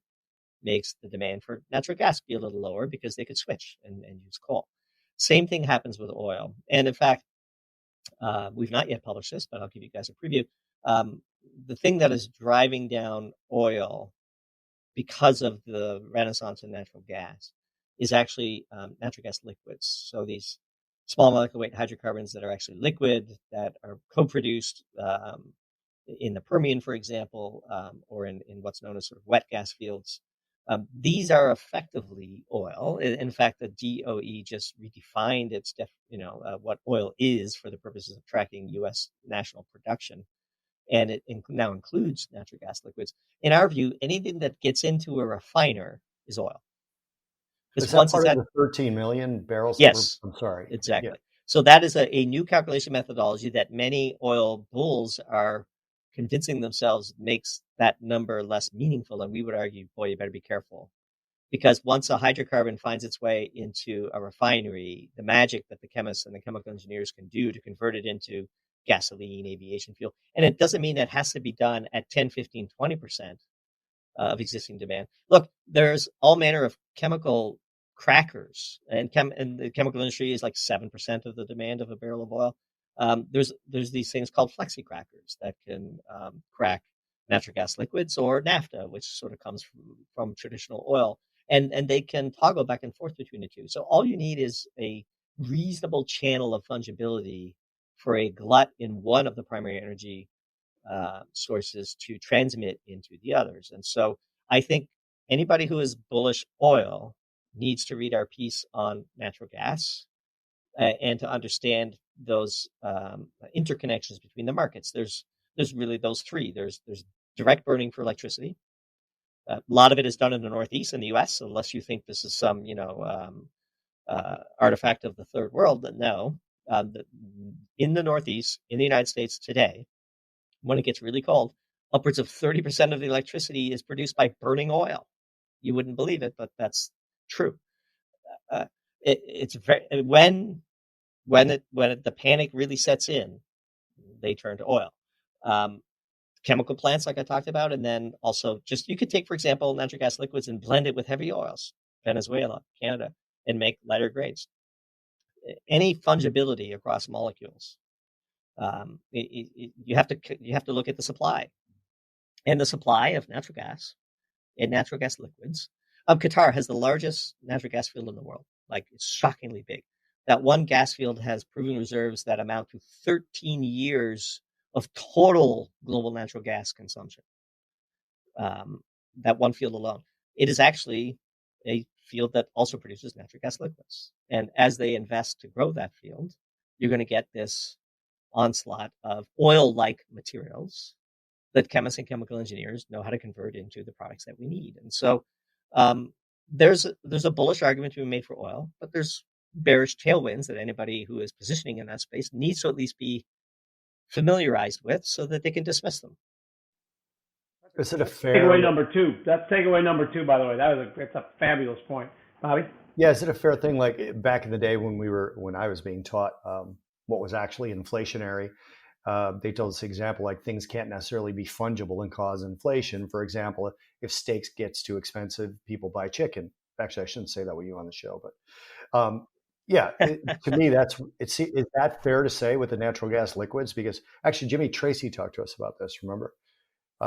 makes the demand for natural gas be a little lower because they could switch and use coal. Same thing happens with oil. And in fact, we've not yet published this, but I'll give you guys a preview. The thing that is driving down oil because of the renaissance in natural gas is actually natural gas liquids. So these small molecular weight hydrocarbons that are actually liquid, that are co-produced in the Permian, for example, or in what's known as sort of wet gas fields. These are effectively oil. In fact, the DOE just redefined its what oil is for the purposes of tracking U.S. national production, and it now includes natural gas liquids. In our view, anything that gets into a refiner is oil. Is that part of the 13 million barrels? Yes. I'm sorry. Exactly. Yeah. So that is a new calculation methodology that many oil bulls are convincing themselves makes that number less meaningful. And we would argue, boy, you better be careful. Because once a hydrocarbon finds its way into a refinery, the magic that the chemists and the chemical engineers can do to convert it into gasoline, aviation fuel. And it doesn't mean that has to be done at 10, 15, 20% of existing demand. Look, there's all manner of chemical crackers, and the chemical industry is like 7% of the demand of a barrel of oil. There's these things called flexi crackers that can crack natural gas liquids or naphtha, which sort of comes from traditional oil, and they can toggle back and forth between the two. So all you need is a reasonable channel of fungibility for a glut in one of the primary energy sources to transmit into the others. And so I think anybody who is bullish oil needs to read our piece on natural gas and to understand those interconnections between the markets. There's really those three. There's direct burning for electricity. A lot of it is done in the Northeast in the U.S., unless you think this is some artifact of the third world. But no, in the Northeast, in the United States today, when it gets really cold, upwards of 30% of the electricity is produced by burning oil. You wouldn't believe it, but that's true. It's very, when the panic really sets in, they turn to oil. Chemical plants, like I talked about, and then also just, you could take, for example, natural gas liquids and blend it with heavy oils, Venezuela, Canada, and make lighter grades. any fungibility across molecules, you have to look at the supply, and the supply of natural gas and natural gas liquids. Qatar has the largest natural gas field in the world. Like, it's shockingly big. That one gas field has proven reserves that amount to 13 years of total global natural gas consumption. That one field alone. It is actually a field that also produces natural gas liquids. And as they invest to grow that field, you're going to get this onslaught of oil-like materials that chemists and chemical engineers know how to convert into the products that we need. And so there's a bullish argument to be made for oil, but there's bearish tailwinds that anybody who is positioning in that space needs to at least be familiarized with so that they can dismiss them. Is it a fair takeaway number two? That's takeaway number two, by the way. That's a fabulous point, Bobby. Yeah, is it a fair thing? Like back in the day when I was being taught what was actually inflationary, they told us example like things can't necessarily be fungible and cause inflation. For example, if steaks gets too expensive, people buy chicken. Actually, I shouldn't say that with you on the show, but yeah, to me is that fair to say with the natural gas liquids? Because actually, Jimmy Tracy talked to us about this. Remember?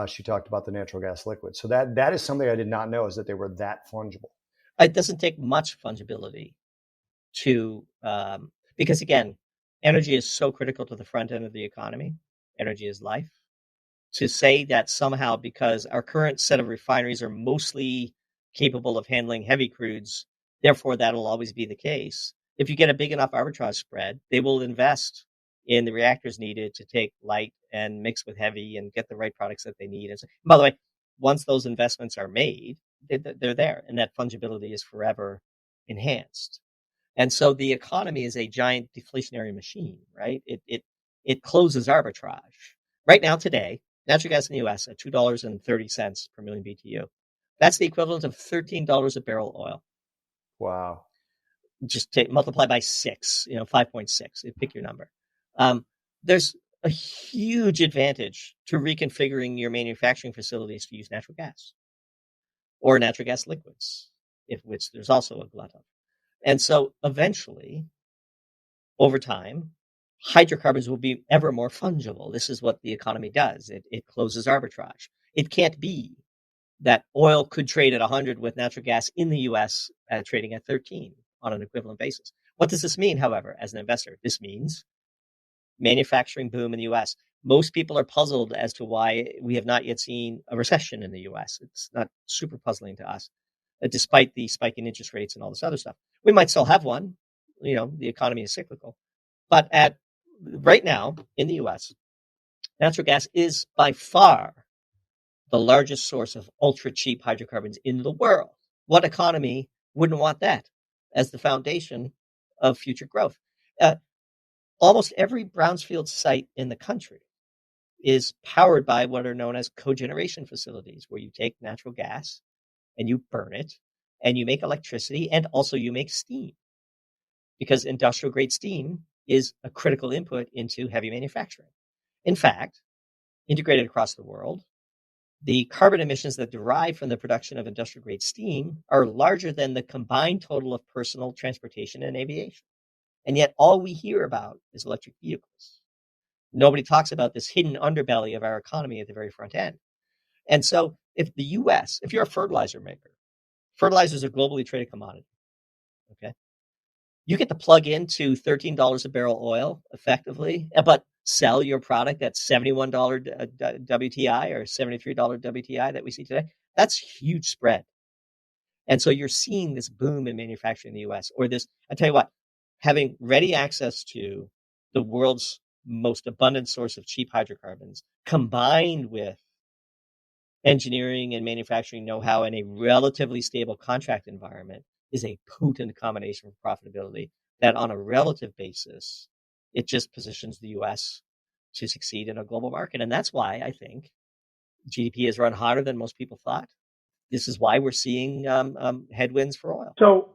She talked about the natural gas liquids. So that is something I did not know, is that they were that fungible. It doesn't take much fungibility to, because again, energy is so critical to the front end of the economy. Energy is life. To say that somehow because our current set of refineries are mostly capable of handling heavy crudes, therefore that'll always be the case. If you get a big enough arbitrage spread, they will invest in the reactors needed to take light and mix with heavy and get the right products that they need. And by the way, once those investments are made, they're there, and that fungibility is forever enhanced. And so the economy is a giant deflationary machine, right? It closes arbitrage. Right now, today, natural gas in the U.S. at $2.30 per million BTU. That's the equivalent of $13 a barrel oil. Wow. Just multiply by 6, 5.6. Pick your number. There's a huge advantage to reconfiguring your manufacturing facilities to use natural gas or natural gas liquids, which there's also a glut of. And so eventually, over time, hydrocarbons will be ever more fungible. This is what the economy does. It closes arbitrage. It can't be that oil could trade at 100 with natural gas in the U.S. Trading at 13 on an equivalent basis. What does this mean, however, as an investor? This means manufacturing boom in the U.S. Most people are puzzled as to why we have not yet seen a recession in the U.S. It's not super puzzling to us, despite the spike in interest rates and all this other stuff. We might still have one. The economy is cyclical. But right now in the U.S., natural gas is by far the largest source of ultra cheap hydrocarbons in the world. What economy wouldn't want that as the foundation of future growth? Almost every brownfield site in the country is powered by what are known as cogeneration facilities, where you take natural gas and you burn it and you make electricity, and also you make steam, because industrial grade steam is a critical input into heavy manufacturing. In fact, integrated across the world, the carbon emissions that derive from the production of industrial grade steam are larger than the combined total of personal transportation and aviation. And yet all we hear about is electric vehicles. Nobody talks about this hidden underbelly of our economy at the very front end. And so if the U.S., if you're a fertilizer maker, fertilizer is a globally traded commodity, okay? You get to plug into $13 a barrel oil effectively, but sell your product at $71 WTI or $73 WTI that we see today. That's huge spread. And so you're seeing this boom in manufacturing in the U.S., or this, I tell you what, having ready access to the world's most abundant source of cheap hydrocarbons, combined with engineering and manufacturing know-how in a relatively stable contract environment, is a potent combination for profitability that on a relative basis, it just positions the U.S. to succeed in a global market. And that's why I think GDP has run hotter than most people thought. This is why we're seeing headwinds for oil. So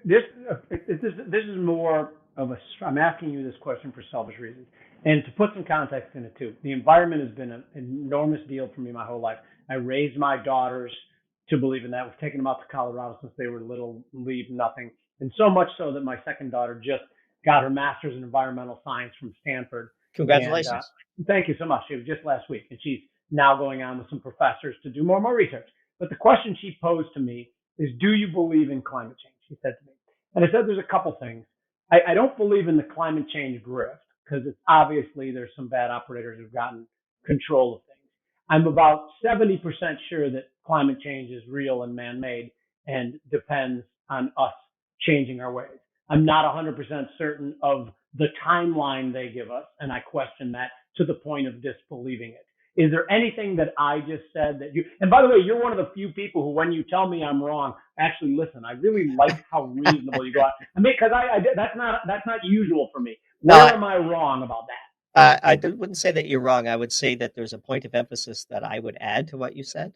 this is more of I'm asking you this question for selfish reasons. And to put some context in it too, the environment has been an enormous deal for me my whole life. I raised my daughters to believe in that. We've taken them out to Colorado since they were little, leave nothing. And so much so that my second daughter just got her master's in environmental science from Stanford. Congratulations. And, thank you so much. It was just last week, and she's now going on with some professors to do more and more research. But the question she posed to me is, do you believe in climate change? She said to me. And I said, there's a couple things. I don't believe in the climate change grift, because it's obviously there's some bad operators who've gotten control of things. I'm about 70% sure that climate change is real and man-made and depends on us changing our ways. I'm not 100% certain of the timeline they give us, and I question that to the point of disbelieving it. Is there anything that I just said that you, and by the way, you're one of the few people who, when you tell me I'm wrong, actually listen. I really like how reasonable you go out. I mean, because that's not usual for me. Where am I wrong about that? I wouldn't say that you're wrong. I would say that there's a point of emphasis that I would add to what you said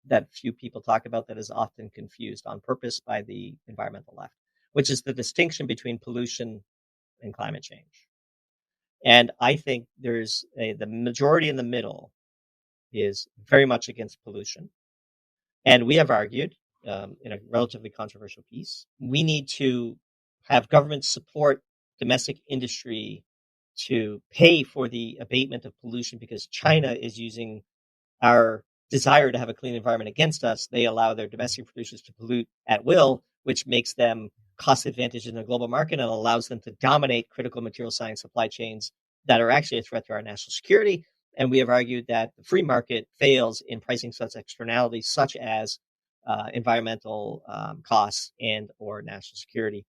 that few people talk about, that is often confused on purpose by the environmental left, which is the distinction between pollution and climate change. And I think there's the majority in the middle is very much against pollution. And we have argued in a relatively controversial piece, we need to have government support domestic industry to pay for the abatement of pollution, because China is using our desire to have a clean environment against us. They allow their domestic producers to pollute at will, which makes them cost advantage in the global market and allows them to dominate critical material science supply chains that are actually a threat to our national security. And we have argued that the free market fails in pricing such externalities, such as environmental costs and or national security.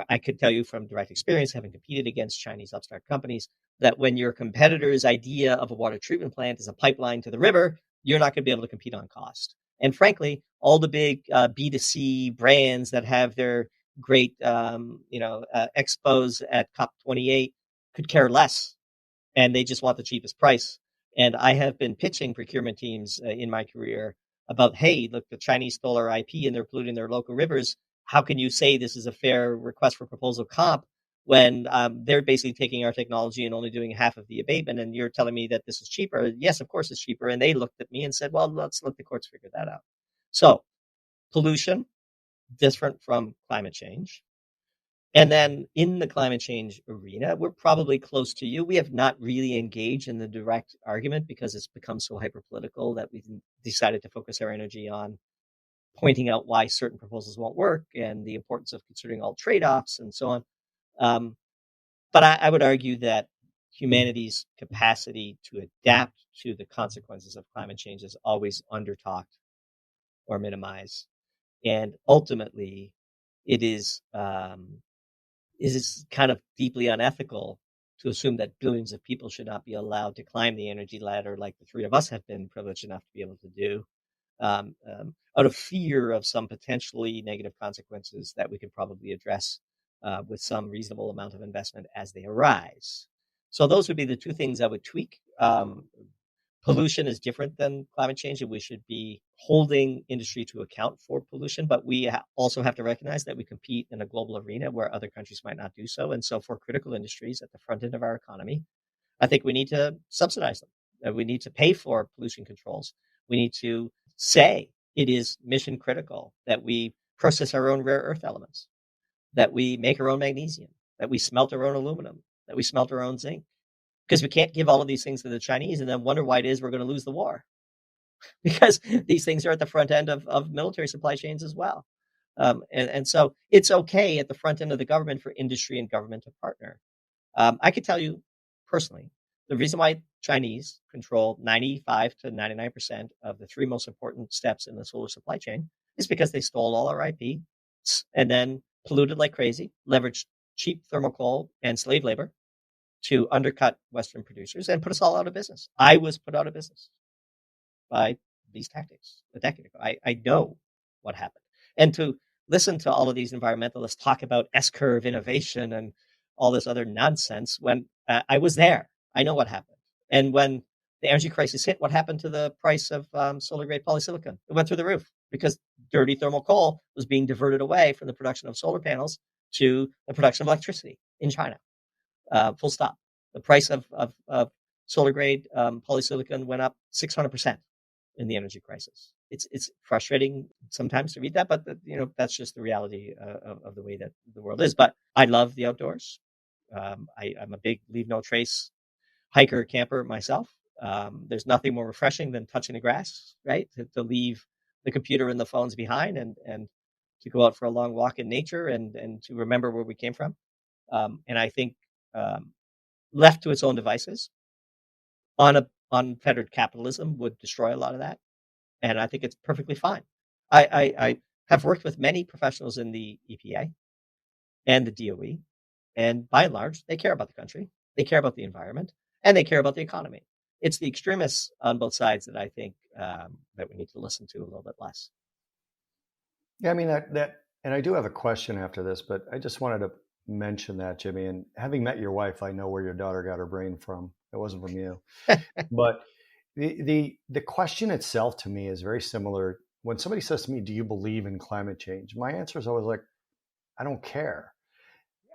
I could tell you from direct experience, having competed against Chinese upstart companies, that when your competitor's idea of a water treatment plant is a pipeline to the river, you're not going to be able to compete on cost. And frankly, all the big B2C brands that have their great expos at COP28 could care less, and they just want the cheapest price. And I have been pitching procurement teams in my career about, hey, look, the Chinese stole our IP and they're polluting their local rivers. How can you say this is a fair request for proposal comp when they're basically taking our technology and only doing half of the abatement, and you're telling me that this is cheaper? Yes, of course it's cheaper. And they looked at me and said, well, let's let the courts figure that out. So pollution, different from climate change. And then in the climate change arena, we're probably close to you. We have not really engaged in the direct argument because it's become so hyperpolitical that we've decided to focus our energy on pointing out why certain proposals won't work and the importance of considering all trade-offs and so on. But I would argue that humanity's capacity to adapt to the consequences of climate change is always under-talked or minimized. And ultimately, it is kind of deeply unethical to assume that billions of people should not be allowed to climb the energy ladder like the three of us have been privileged enough to be able to do, out of fear of some potentially negative consequences that we could probably address with some reasonable amount of investment as they arise. So those would be the two things I would tweak. Pollution is different than climate change, and we should be holding industry to account for pollution. But we also have to recognize that we compete in a global arena where other countries might not do so. And so for critical industries at the front end of our economy, I think we need to subsidize them. We need to pay for pollution controls. We need to say it is mission critical that we process our own rare earth elements, that we make our own magnesium, that we smelt our own aluminum, that we smelt our own zinc. Because we can't give all of these things to the Chinese and then wonder why it is we're going to lose the war. Because these things are at the front end of military supply chains as well. And so it's okay at the front end of the government for industry and government to partner. I could tell you personally, the reason why Chinese control 95 to 99% of the three most important steps in the solar supply chain is because they stole all our IP and then polluted like crazy, leveraged cheap thermal coal and slave labor to undercut Western producers and put us all out of business. I was put out of business by these tactics a decade ago. I know what happened. And to listen to all of these environmentalists talk about S-curve innovation and all this other nonsense when I was there, I know what happened. And when the energy crisis hit, what happened to the price of solar-grade polysilicon? It went through the roof because dirty thermal coal was being diverted away from the production of solar panels to the production of electricity in China. Full stop. The price of solar grade polysilicon went up 600% in the energy crisis. it's frustrating sometimes to read that, but that's just the reality of the way that the world is. But I love the outdoors. I'm a big leave no trace hiker camper myself. There's nothing more refreshing than touching the grass, right? To leave the computer and the phones behind and to go out for a long walk in nature and to remember where we came from. And I think left to its own devices, unfettered capitalism would destroy a lot of that. And I think it's perfectly fine. I have worked with many professionals in the EPA and the DOE, and by and large, they care about the country, they care about the environment, and they care about the economy. It's the extremists on both sides that I think that we need to listen to a little bit less. Yeah, I mean that, and I do have a question after this, but I just wanted to mention that, Jimmy. And having met your wife, I know where your daughter got her brain from. It wasn't from you. But the question itself to me is very similar. When somebody says to me, "Do you believe in climate change?" My answer is always like, "I don't care.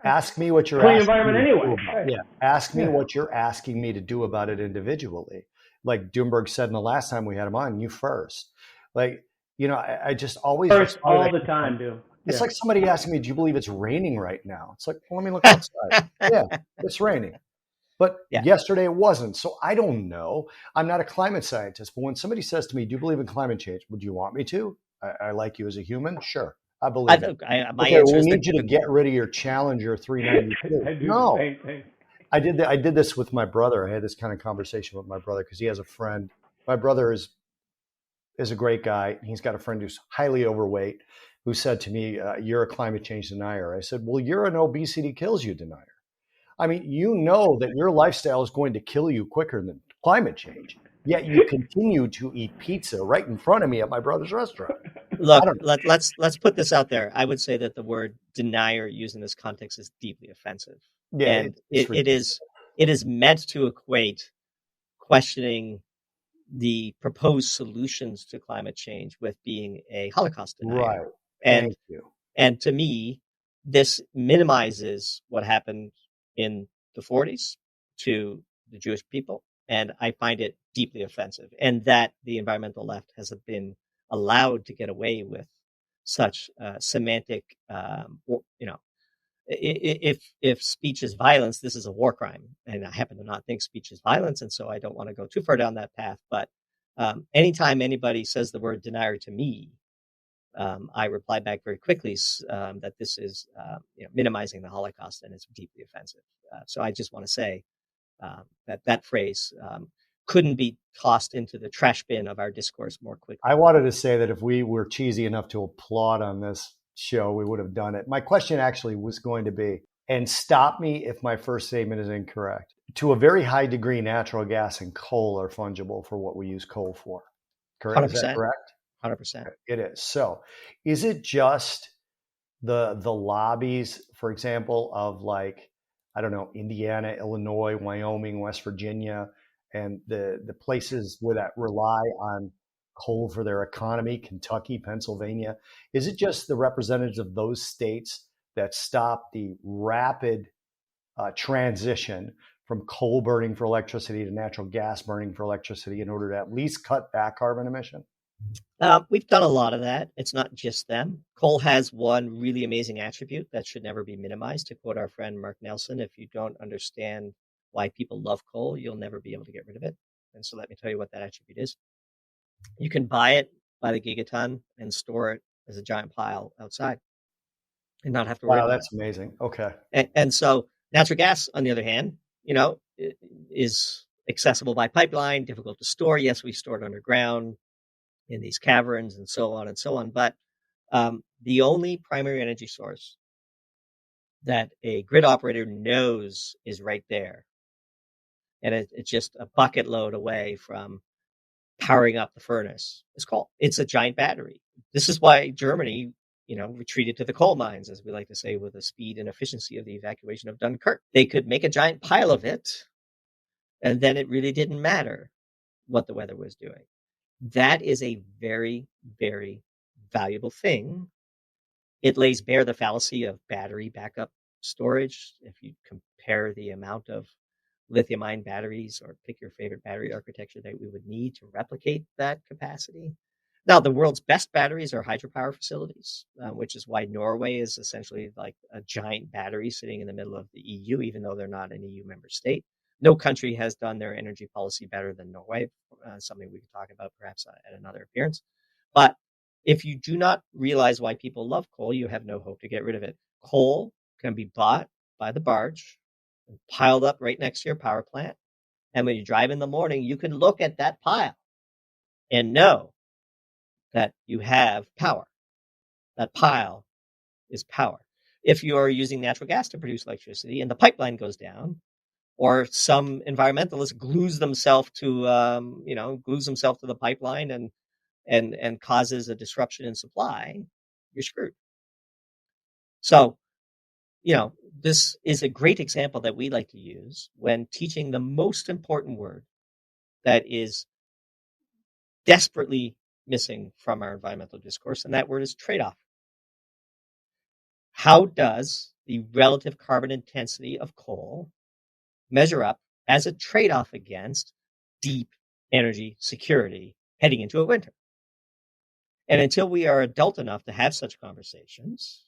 Ask me what you're Clean asking environment me to anyway. do about it. Right. Yeah, ask me Yeah. what you're asking me to do about it individually." Like Doomberg said in the last time we had him on, you first. Like, I just always First, respond to all that. the time, dude. It's Yeah. like somebody asking me, "Do you believe it's raining right now?" It's like, well, let me look outside. Yeah, it's raining. But Yeah. yesterday it wasn't. So I don't know. I'm not a climate scientist. But when somebody says to me, "Do you believe in climate change?" Well, do you want me to? I like you as a human. Sure. I I believe it. think my Okay, answer we is need that you to get rid of your Challenger I 392. do the No, same thing. I did this with my brother. I had this kind of conversation with my brother because he has a friend. My brother is a great guy. He's got a friend who's highly overweight who said to me, "You're a climate change denier." I said, "Well, you're an obesity kills you denier. I mean, you know that your lifestyle is going to kill you quicker than climate change, yet you continue to eat pizza right in front of me at my brother's restaurant." I Look, don't know. let's put this out there. I would say that the word denier used in this context is deeply offensive, Yeah, and it's ridiculous. it is meant to equate questioning the proposed solutions to climate change with being a Holocaust denier. Right. And Thank you. and to me, this minimizes what happened in the 40s to the Jewish people, and I find it deeply offensive. And that the environmental left has been allowed to get away with such semantic, if speech is violence, this is a war crime, and I happen to not think speech is violence, and so I don't want to go too far down that path. But anytime anybody says the word denier to me, I reply back very quickly that this is minimizing the Holocaust, and it's deeply offensive. So I just want to say that phrase couldn't be tossed into the trash bin of our discourse more quickly. I wanted to say that if we were cheesy enough to applaud on this show, we would have done it. My question actually was going to be, and stop me if my first statement is incorrect, to a very high degree, natural gas and coal are fungible for what we use coal for. Correct? Is that 100%. correct? 100%. It is. So is it just the lobbies, for example, of like, I don't know, Indiana, Illinois, Wyoming, West Virginia, and the places where that rely on coal for their economy, Kentucky, Pennsylvania? Is it just the representatives of those states that stop the rapid transition from coal burning for electricity to natural gas burning for electricity in order to at least cut back carbon emission? We've done a lot of that. It's not just them. Coal has one really amazing attribute that should never be minimized. To quote our friend Mark Nelson, if you don't understand why people love coal, you'll never be able to get rid of it. And so let me tell you what that attribute is. You can buy it by the gigaton and store it as a giant pile outside and not have to worry Wow, about that's amazing. Okay. it. And so natural gas, on the other hand, is accessible by pipeline, difficult to store. Yes, we store it underground in these caverns and so on and so on. But the only primary energy source that a grid operator knows is right there, and it's just a bucket load away from powering up the furnace, is coal. It's a giant battery. This is why Germany, retreated to the coal mines, as we like to say, with the speed and efficiency of the evacuation of Dunkirk. They could make a giant pile of it, and then it really didn't matter what the weather was doing. That is a very, very valuable thing. It lays bare the fallacy of battery backup storage. If you compare the amount of lithium-ion batteries, or pick your favorite battery architecture, that we would need to replicate that capacity, Now, the world's best batteries are hydropower facilities, which is why Norway is essentially like a giant battery sitting in the middle of the EU, even though they're not an EU member state. No country has done their energy policy better than Norway, something we could talk about perhaps at another appearance. But if you do not realize why people love coal, you have no hope to get rid of it. Coal can be bought by the barge and piled up right next to your power plant. And when you drive in the morning, you can look at that pile and know that you have power. That pile is power. If you are using natural gas to produce electricity and the pipeline goes down, or some environmentalist glues themselves to the pipeline and causes a disruption in supply, you're screwed. So, this is a great example that we like to use when teaching the most important word that is desperately missing from our environmental discourse, and that word is trade-off. How does the relative carbon intensity of coal measure up as a trade-off against deep energy security heading into a winter? And until we are adult enough to have such conversations,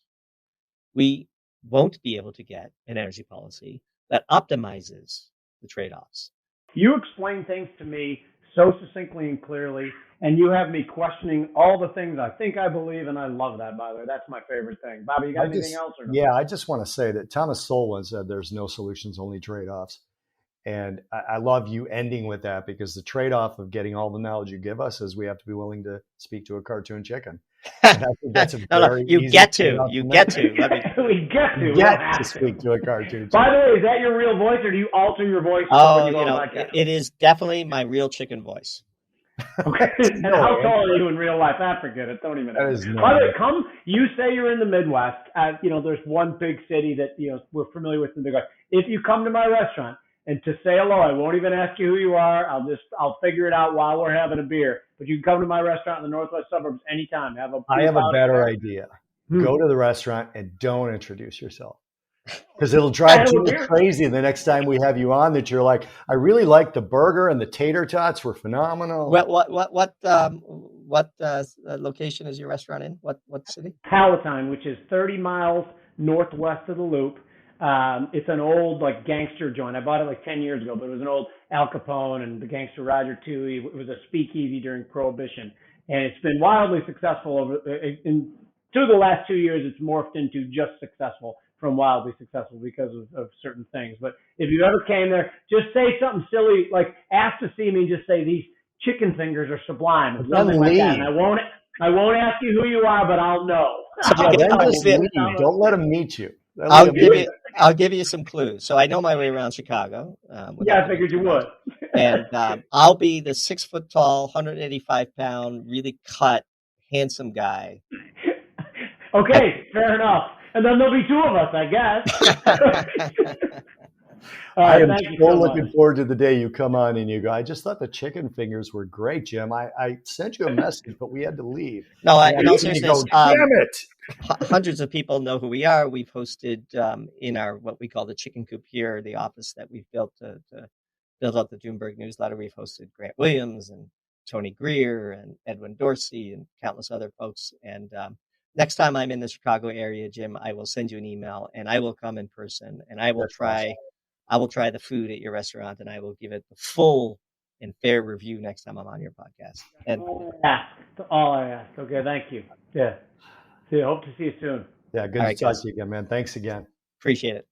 we won't be able to get an energy policy that optimizes the trade-offs. You explain things to me so succinctly and clearly, and you have me questioning all the things I think I believe, and I love that, by the way. That's my favorite thing. Bobby, you got anything else? Or no? Yeah, I just want to say that Thomas Sowell once said there's no solutions, only trade-offs. And I love you ending with that, because the trade-off of getting all the knowledge you give us is we have to be willing to speak to a cartoon chicken. And I think that's a very you easy get to. trade-off You to get make. to. Let me, We get to. You We don't get have to speak to a cartoon By chicken. the way, is that your real voice, or do you alter your voice? oh, when you go on podcast? it is definitely my real chicken voice. Okay. And No, how tall are you in real life? I forget it. Don't even. That is By the way, no. you say you're in the Midwest. There's one big city that we're familiar with in the Midwest. If you come to my restaurant and to say hello, I won't even ask you who you are. I'll figure it out while we're having a beer. But you can come to my restaurant in the northwest suburbs anytime. I have a better idea. Go to the restaurant and don't introduce yourself, because it'll drive Jimmy crazy the next time we have you on, that you're like, I really like the burger and the tater tots were phenomenal. What location is your restaurant in? What city? Palatine, which is 30 miles northwest of the Loop. It's an old gangster joint. I bought it 10 years ago, but it was an old Al Capone and the gangster Roger Toohey. It was a speakeasy during Prohibition, and it's been wildly successful through the last 2 years. It's morphed into just successful from wildly successful because of certain things. But if you ever came there, just say something silly, ask to see me and just say, these chicken fingers are sublime. Something like that. And I won't ask you who you are, but I'll know. Don't let them meet you. I'll give you some clues. So I know my way around Chicago. I figured you would. And I'll be the 6 foot tall, 185 pound, really cut, handsome guy. Okay, fair enough. And then there'll be two of us, I guess. I am so looking forward to the day you come on and you go, I just thought the chicken fingers were great, Jim. I sent you a message, but we had to leave. No, in all seriousness, damn it. Hundreds of people know who we are. We've hosted in our what we call the chicken coop here, the office that we've built to build out the Doomberg newsletter. We've hosted Grant Williams and Tony Greer and Edwin Dorsey and countless other folks. And next time I'm in the Chicago area, Jim, I will send you an email and I will come in person and I will try the food at your restaurant and I will give it the full and fair review next time I'm on your podcast. And that's all I ask. Okay, thank you. Yeah. Hope to see you soon. Yeah, good to talk to you again, man. Thanks again. Appreciate it.